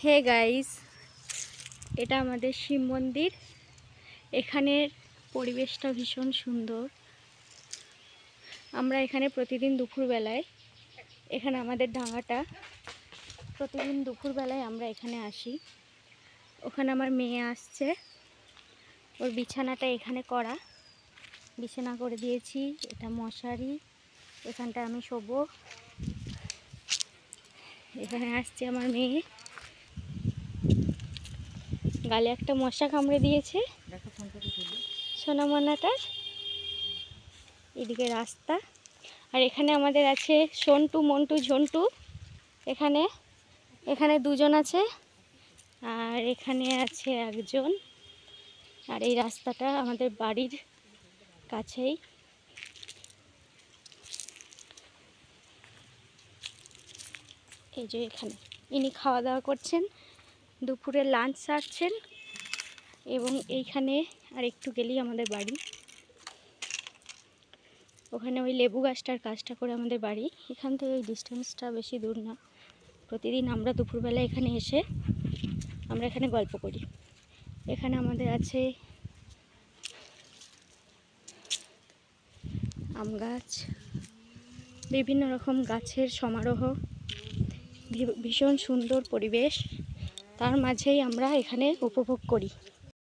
Hey guys, এটা আমাদের শিব মন্দির। এখানের পরিবেশটা ভীষণ সুন্দর। আমরা এখানে প্রতিদিন দুপুরবেলায়, এখানে আমাদের ডাঙাটা, প্রতিদিন দুপুরবেলায় আমরা এখানে আসি। ওখানে আমার মেয়ে আসছে, ওর বিছানাটা এখানে করা, বিছানা করে দিয়েছি। এটা মশারি, এখানটা আমি শোবো। এখানে আসছে আমার মেয়ে, গালে একটা মশা কামড়ে দিয়েছে সোনামনাটার। এদিকে রাস্তা, আর এখানে আমাদের আছে সন্টু, মন্টু, ঝন্টু। এখানে এখানে দুজন আছে, আর এখানে আছে একজন। আর এই রাস্তাটা আমাদের বাড়ির কাছেই। এই যে এখানে ইনি খাওয়া দাওয়া করছেন, দুপুরে লাঞ্চ সারছেন। এবং এইখানে আর একটু গেলেই আমাদের বাড়ি। ওখানে ওই লেবু গাছটার কাজটা করে আমাদের বাড়ি। এখান থেকে ওই ডিস্টেন্সটা বেশি দূর না। প্রতিদিন আমরা দুপুরবেলা এখানে এসে আমরা এখানে গল্প করি। এখানে আমাদের আছে আম গাছ, বিভিন্ন রকম গাছের সমারোহ, ভীষণ সুন্দর পরিবেশ। তার মাঝেই আমরা এখানে উপভোগ করি।